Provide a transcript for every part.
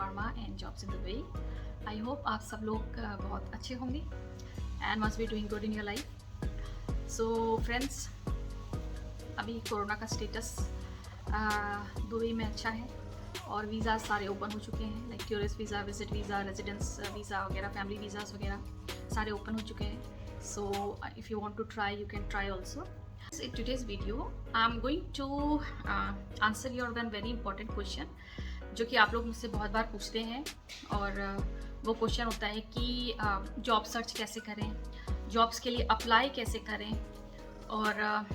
Pharma and Jobs in Dubai. I hope आप सब लोग बहुत अच्छे होंगे and must be doing good in your life. So friends, अभी कोरोना का स्टेटस दुबई में अच्छा है और वीज़ा सारे ओपन हो चुके हैं, like tourist visa, visit visa, residence visa वगैरह, फैमिली वीज़ास वगैरह सारे ओपन हो चुके हैं. So if you want to try, you can try also. In today's video, I'm going to answer your one very important question जो कि आप लोग मुझसे बहुत बार पूछते हैं. और वो क्वेश्चन होता है कि जॉब सर्च कैसे करें, जॉब्स के लिए अप्लाई कैसे करें. और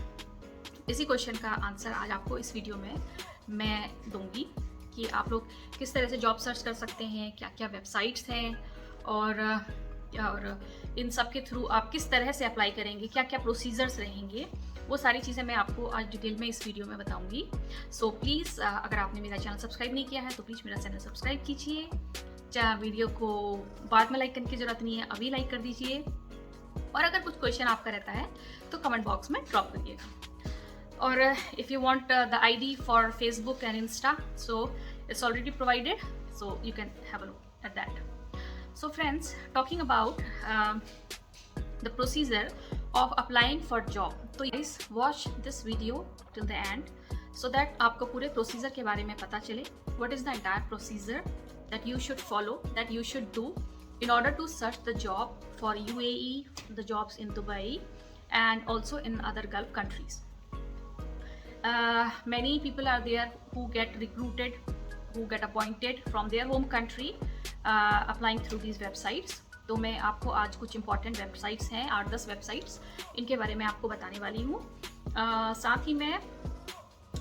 इसी क्वेश्चन का आंसर आज आपको इस वीडियो में मैं दूंगी कि आप लोग किस तरह से जॉब सर्च कर सकते हैं, क्या क्या वेबसाइट्स हैं और इन सब के थ्रू आप किस तरह से अप्लाई करेंगे, क्या क्या प्रोसीजर्स रहेंगे, वो सारी चीज़ें मैं आपको आज डिटेल में इस वीडियो में बताऊंगी. सो प्लीज़ अगर आपने मेरा चैनल सब्सक्राइब नहीं किया है तो प्लीज़ मेरा चैनल सब्सक्राइब कीजिए. वीडियो को बाद में लाइक करने की ज़रूरत नहीं है, अभी लाइक कर दीजिए. और अगर कुछ क्वेश्चन आपका रहता है तो कमेंट बॉक्स में ड्रॉप करिएगा. और if you want the ID for Facebook and Insta, so it's already provided, so you can have a look at that. So friends, talking about the procedure of applying for job. So guys, watch this video till the end so that आपको पूरे procedure के बारे में पता चले. What is the entire procedure that you should follow, that you should do in order to search the job for UAE, the jobs in Dubai and also in other Gulf countries. Many people are there who get recruited, who get appointed from their home country applying through these websites. तो मैं आपको आज कुछ important websites हैं, 8-10 websites, इनके बारे में आपको बताने वाली हूँ. साथ ही मैं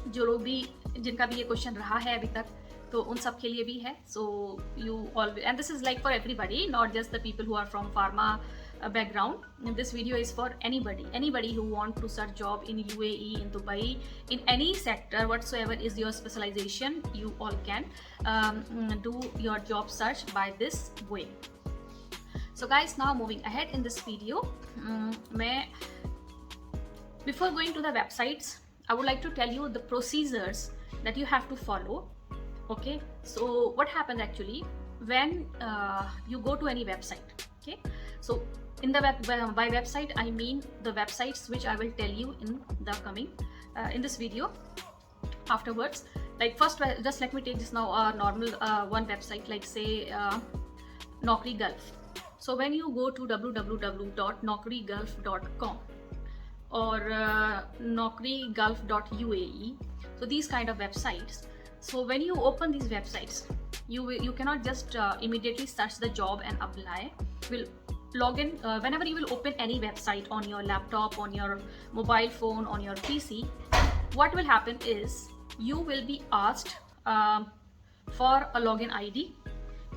जो लोग भी जिनका भी ये क्वेश्चन रहा है अभी तक, तो उन सब के लिए भी है. So you always, and this is like for everybody, not just the people who are from pharma background. This video is for anybody who want to search job in UAE, in Dubai, in any sector whatsoever is your specialization. You all can do your job search by this way. So guys, now moving ahead in this video, before going to the websites, I would like to tell you the procedures that you have to follow. Okay, so what happens actually when you go to any website? Okay, so in the by website I mean the websites which I will tell you in the coming in this video afterwards. Like first, just let me take this now normal one website, like say Naukri Gulf. So when you go to www.naukrigulf.com or naukrigulf.uae, so these kind of websites, so when you open these websites, you cannot just immediately search the job and apply. Will log in whenever you will open any website on your laptop, on your mobile phone, on your PC. What will happen is you will be asked for a login ID,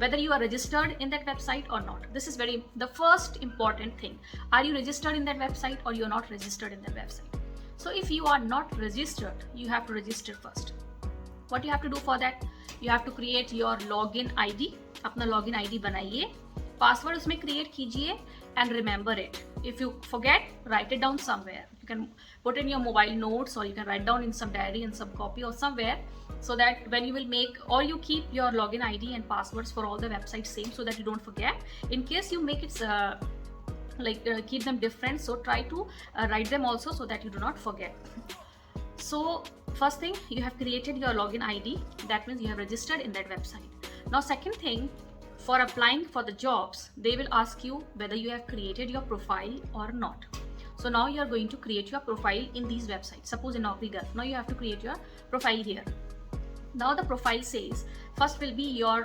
whether you are registered in that website or not. This is the first important thing. Are you registered in that website or you are not registered in that website? So if you are not registered, you have to register first. What you have to do for that? You have to create your login ID. अपना login ID बनाइए, password उसमें create कीजिए, and remember it. If you forget, write it down somewhere. You can put in your mobile notes और you can write down in some diary, in some copy और somewhere, so that when you will make, or you keep your login ID and passwords for all the websites same so that you don't forget. In case you make it keep them different, so try to write them also so that you do not forget. So first thing, you have created your login ID, that means you have registered in that website. Now second thing, for applying for the jobs, they will ask you whether you have created your profile or not. So now you are going to create your profile in these websites. Suppose in Naukri Gulf, now you have to create your profile here. Now the profile says, first will be your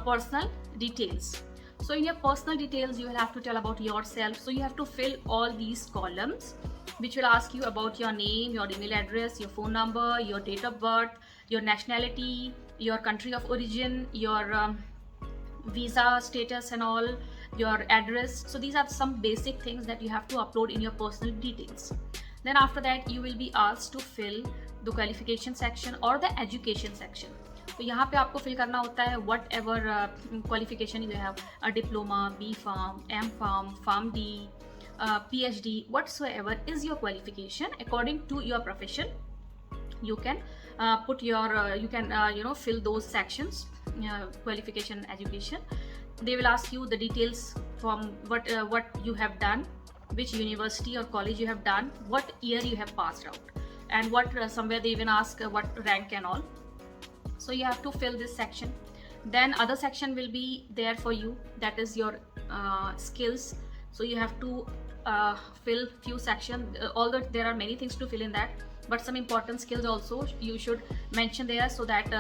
personal details. So in your personal details, you will have to tell about yourself. So you have to fill all these columns, which will ask you about your name, your email address, your phone number, your date of birth, your nationality, your country of origin, your visa status and all, your address. So these are some basic things that you have to upload in your personal details. Then after that, you will be asked to fill the qualification section or the education section. तो यहाँ पे आपको fill करना होता है whatever qualification you have, a diploma, B Pharm, M Pharm, Pharm D, PhD, whatsoever is your qualification according to your profession. You can put your fill those sections qualification education. They will ask you the details from what you have done, which university or college you have done, what year you have passed out, and what somewhere they even ask what rank and all. So you have to fill this section. Then other section will be there for you, that is your skills. So you have to fill few sections, although there are many things to fill in that, but some important skills also you should mention there, so that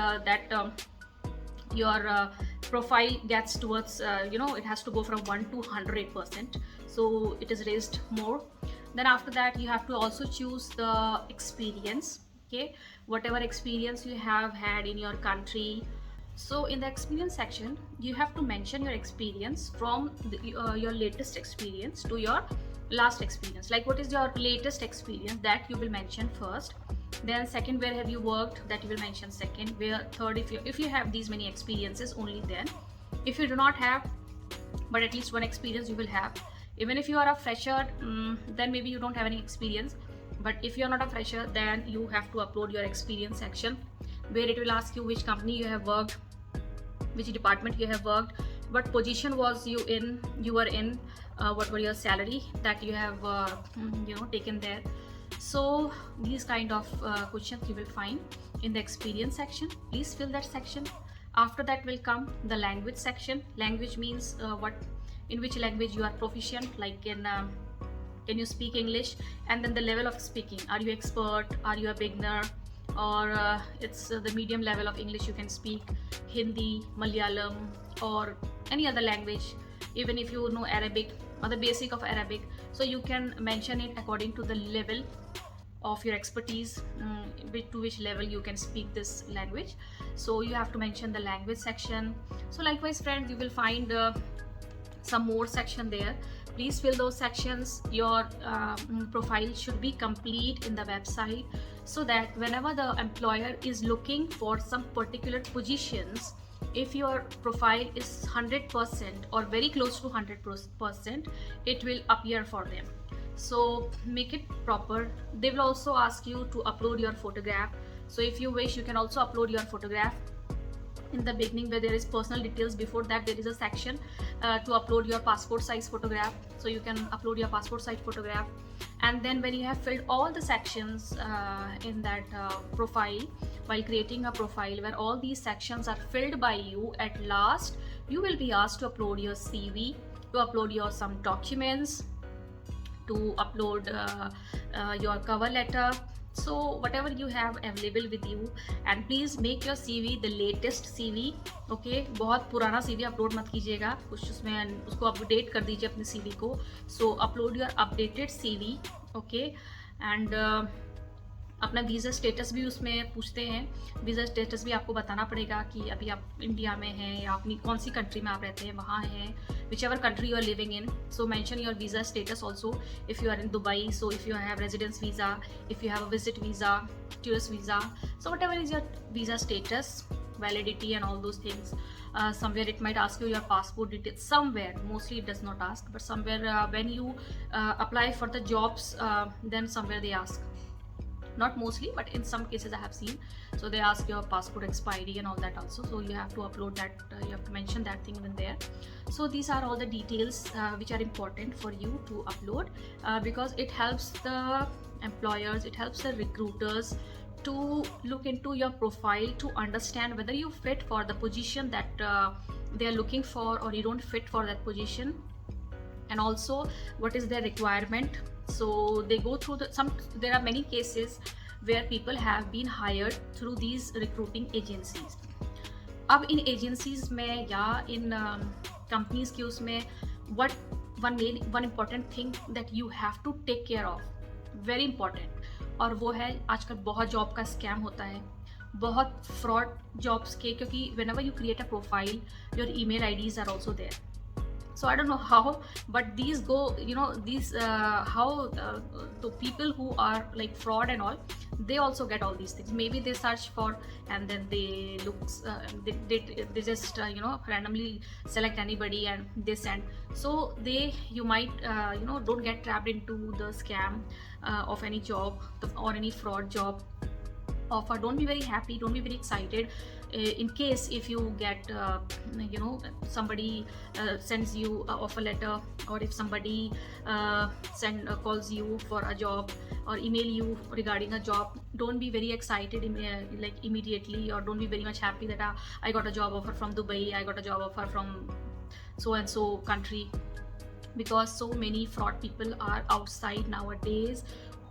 your profile gets towards it has to go from 1 to 100%, so it is raised more. Then after that you have to also choose the experience, okay, whatever experience you have had in your country. So in the experience section you have to mention your experience from your latest experience to your last experience. Like what is your latest experience, that you will mention first. Then second, where have you worked, that you will mention second. Where third, if you have these many experiences, only then. If you do not have, but at least one experience you will have. Even if you are a fresher, then maybe you don't have any experience, but if you are not a fresher, then you have to upload your experience section, where it will ask you which company you have worked, which department you have worked, what position was you were in, what were your salary that you have taken there. So these kind of questions you will find in the experience section. Please fill that section. After that will come the language section. Language means in which language you are proficient, like in can you speak English, and then the level of speaking. Are you expert, are you a beginner, or it's the medium level of English you can speak, Hindi, Malayalam, or any other language. Even if you know Arabic or the basic of Arabic, so you can mention it according to the level of your expertise, to which level you can speak this language. So you have to mention the language section. So likewise friends, you will find some more section there. Please fill those sections. Your profile should be complete in the website, so that whenever the employer is looking for some particular positions, if your profile is 100% or very close to 100%, it will appear for them. So make it proper. They will also ask you to upload your photograph. So if you wish, you can also upload your photograph. In the beginning, where there is personal details, before that there is a section to upload your passport size photograph. So you can upload your passport size photograph. And then when you have filled all the sections in that profile, while creating a profile where all these sections are filled by you, at last you will be asked to upload your CV, to upload your some documents, to upload your cover letter. So whatever you have available with you, and please make your CV the latest CV. Okay, बहुत पुराना CV upload मत कीजिएगा, कुछ उसमें उसको update कर दीजिए अपने CV को. So upload your updated CV. Okay, and अपना वीज़ा स्टेटस भी उसमें पूछते हैं. वीज़ा स्टेटस भी आपको बताना पड़ेगा कि अभी आप इंडिया में हैं या अपनी कौन सी कंट्री में आप रहते हैं, वहाँ हैं, whichever country you are living in. So mention your visa status also. If you are in Dubai, so if you have residence visa, if you have a visit visa, tourist visa, so whatever is your visa status, validity and all those things. Somewhere it might ask you your passport details. Somewhere, mostly it does not ask, but somewhere when you apply for the jobs, then somewhere they ask. Not mostly, but in some cases I have seen. So they ask your passport expiry and all that also. So you have to upload that, you have to mention that thing in there. So these are all the details which are important for you to upload, because it helps the employers, it helps the recruiters to look into your profile, to understand whether you fit for the position that they are looking for, or you don't fit for that position, and also what is their requirement. So they go through there are many cases where people have been hired through these recruiting agencies. अब इन agencies में या इन companies के उसमें what one important thing that you have to take care of, very important, और वो है आजकल बहुत जॉब का स्कैम होता है, बहुत फ्रॉड जॉब्स के, क्योंकि whenever you create a profile, your email IDs are also there. So I don't know how, but these go, how the people who are like fraud and all, they also get all these things. Maybe they search for, and then they look, they just randomly select anybody and they send. So you might don't get trapped into the scam of any job or any fraud job. offer, don't be very happy, don't be very excited in case if you get somebody sends you a offer letter, or if somebody calls you for a job or email you regarding a job. Don't be very excited like immediately, or don't be very much happy that I got a job offer from Dubai, I got a job offer from so and so country, because so many fraud people are outside nowadays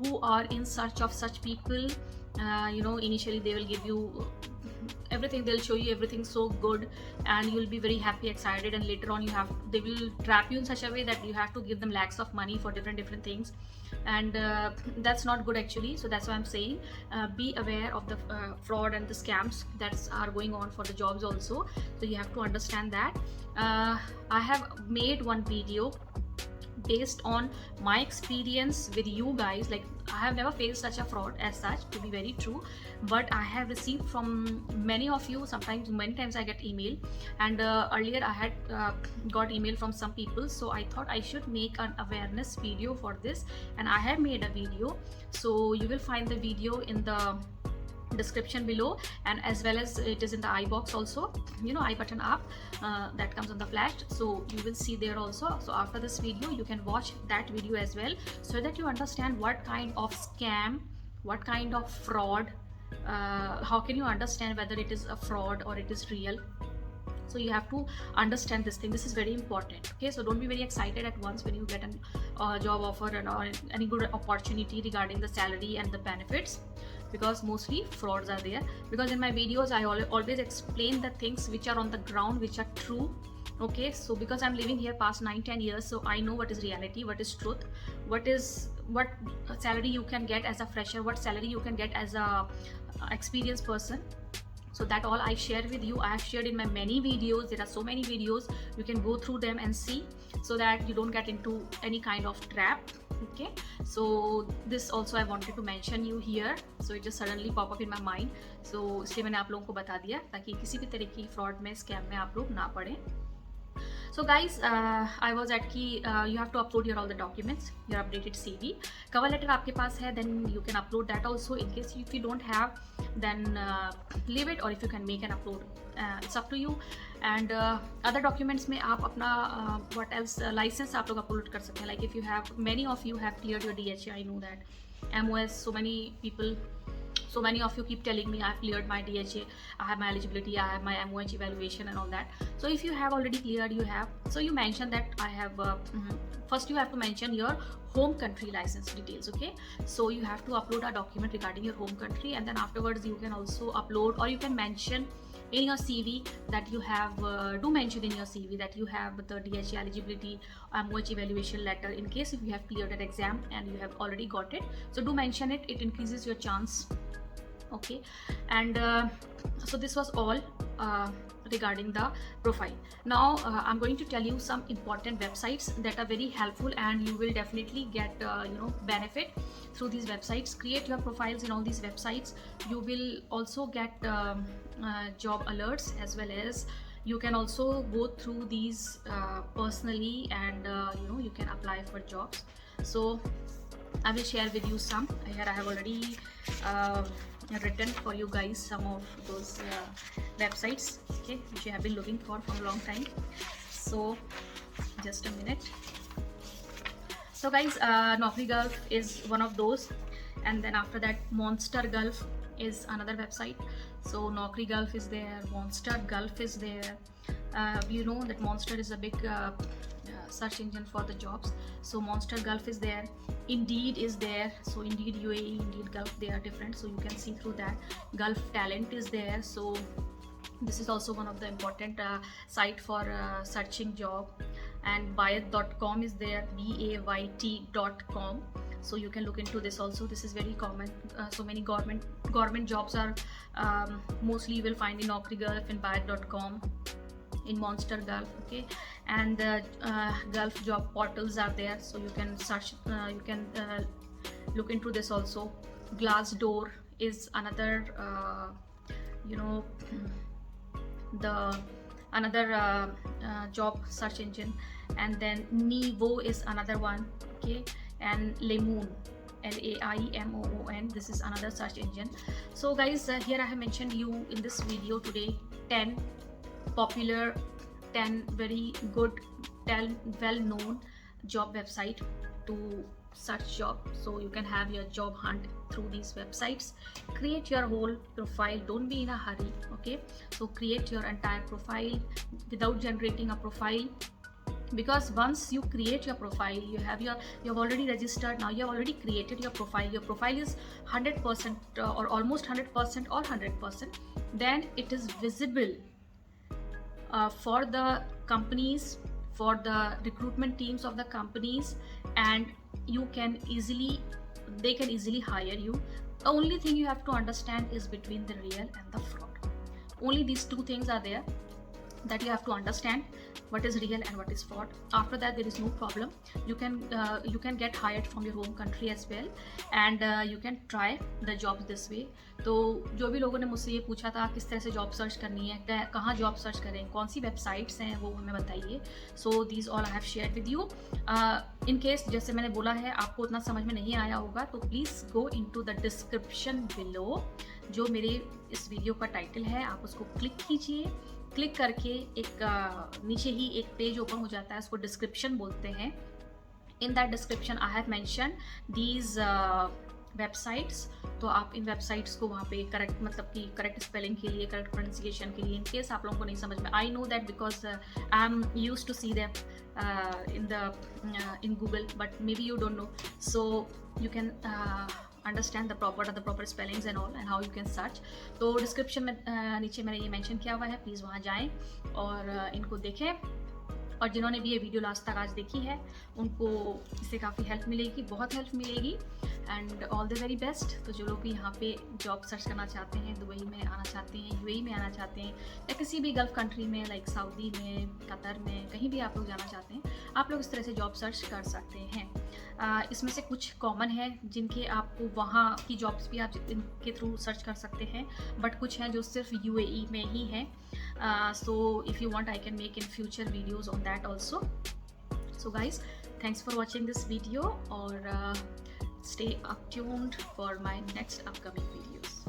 who are in search of such people. Initially they will give you everything, they'll show you everything so good, and you'll be very happy, excited, and later on they will trap you in such a way that you have to give them lakhs of money for different things, and that's not good actually. So that's why I'm saying be aware of the fraud and the scams that are going on for the jobs also. So you have to understand that. I have made one video based on my experience with you guys. Like, I have never faced such a fraud as such, to be very true, but I have received from many of you. Many times I get email, and earlier I had got email from some people, so I thought I should make an awareness video for this, and I have made a video. So you will find the video in the description below, and as well as it is in the I box also, I button up that comes on the flash, so you will see there also. So after this video you can watch that video as well, so that you understand what kind of scam, what kind of fraud, how can you understand whether it is a fraud or it is real. So you have to understand this thing. This is very important. Okay, so don't be very excited at once when you get a job offer or any good opportunity regarding the salary and the benefits, because mostly frauds are there. Because in my videos I always explain the things which are on the ground, which are true. Okay, so because I'm living here past 9-10 years, so I know what is reality, what is truth, what salary you can get as a fresher, what salary you can get as a experienced person. So that all I share with you. I have shared in my many videos. There are so many videos, you can go through them and see, so that you don't get into any kind of trap. Okay, so this also I wanted to mention you here, so it just suddenly pop up in my mind, so इसलिए मैंने आप लोगों को बता दिया ताकि किसी भी तरह की फ्रॉड में, स्कैम में आप लोग ना पड़े. So guys, I was at कि you have to upload all the documents, your updated CV, cover letter आपके पास है, then you can upload that also. In case if you don't have, then leave it, or if you can make an upload, it's up to you. And other documents में आप अपना what else, license आप लोग upload कर सकते हैं. Like if you have, many of you have cleared your DHA, I know that. MOS, so many of you keep telling me I've cleared my DHA, I have my eligibility, I have my MOH evaluation and all that. So if you have already cleared, so you mention that I have first you have to mention your home country license details. Okay, so you have to upload a document regarding your home country, and then afterwards you can also upload, or you can mention in your CV that you have do mention in your CV that you have the DHA eligibility, MOH evaluation letter, in case if you have cleared an exam and you have already got it. So do mention it, it increases your chance. Okay, and so this was all regarding the profile. Now I'm going to tell you some important websites that are very helpful, and you will definitely get benefit through these websites. Create your profiles in all these websites. You will also get job alerts, as well as you can also go through these personally, and you can apply for jobs. So I will share with you some. Here I have already written for you guys some of those websites, okay, which you have been looking for a long time. So just a minute. So guys, Naukri Gulf is one of those, and then after that Monster Gulf is another website. So Naukri Gulf is there, Monster Gulf is there. You know that Monster is a big search engine for the jobs. So Monster Gulf is there, Indeed is there. So Indeed UAE, Indeed Gulf, they are different, so you can see through that. Gulf Talent is there. So this is also one of the important site for searching job. And Bayt.com is there, BAYT.com. So you can look into this also. This is very common. So many government jobs are mostly you will find in Naukri Gulf, in Bayt.com, in Monster Gulf. Okay, and Gulf job portals are there, so you can search, you can look into this also. Glassdoor is another another job search engine, and then Nevo is another one. Okay, and Lemon. LAIMOON. This is another search engine. So guys, here I have mentioned you in this video today 10 popular, 10 very good, 10 well-known job website to search job, so you can have your job hunt through these websites. Create your whole profile, don't be in a hurry, okay? So create your entire profile without generating a profile, because once you create your profile, you've already registered, now you have already created your profile is 100% or almost 100% or 100%, then it is visible for the companies, for the recruitment teams of the companies, and they can easily hire you. The only thing you have to understand is between the real and the fraud. Only these two things are there that you have to understand, what is real and what is fraud. After that, there is no problem. You can get hired from your home country as well, and you can try the jobs this way. तो जो भी लोगों ने मुझसे ये पूछा था किस तरह से जॉब सर्च करनी है, कहाँ जॉब सर्च करें, कौन सी वेबसाइट्स हैं, वो हमें बताइए. So these all I have share with you. In case जैसे मैंने बोला है आपको उतना समझ में नहीं आया होगा, तो please go into the description below. जो मेरे इस वीडियो का टाइटल है, आप उसको क्लिक कीजिए. क्लिक करके एक नीचे ही एक पेज ओपन हो जाता है, उसको डिस्क्रिप्शन बोलते हैं. In that description I have mention these websites. तो आप इन वेबसाइट्स को वहाँ पे करेक्ट, मतलब कि करेक्ट स्पेलिंग के लिए, करेक्ट प्रोनाउंसिएशन के लिए, इन केस आप लोगों को नहीं समझ में, I know that because I am used to see them in Google, but maybe you don't know, so you can understand what are the proper spellings and all, and how you can search. तो description में नीचे मैंने ये mention किया हुआ है, please वहाँ जाएं और इनको देखें. और जिन्होंने भी ये वीडियो लास्ट तक आज देखी है, उनको इससे काफ़ी हेल्प मिलेगी, बहुत हेल्प मिलेगी. And all the very best. तो जो लोग भी यहाँ पे जॉब सर्च करना चाहते हैं, दुबई में आना चाहते हैं, यूएई में आना चाहते हैं, या किसी भी गल्फ़ कंट्री में लाइक सऊदी में, कतर में, कहीं भी आप लोग जाना चाहते हैं, आप लोग इस तरह से जॉब सर्च कर सकते हैं. इसमें से कुछ कॉमन है जिनके आपको वहाँ की जॉब्स भी आप इनके थ्रू सर्च कर सकते हैं, बट कुछ हैं जो सिर्फ यूएई में ही हैं. So if you want, I can make in future videos on that also. So guys, thanks for watching this video, or stay tuned for my next upcoming videos.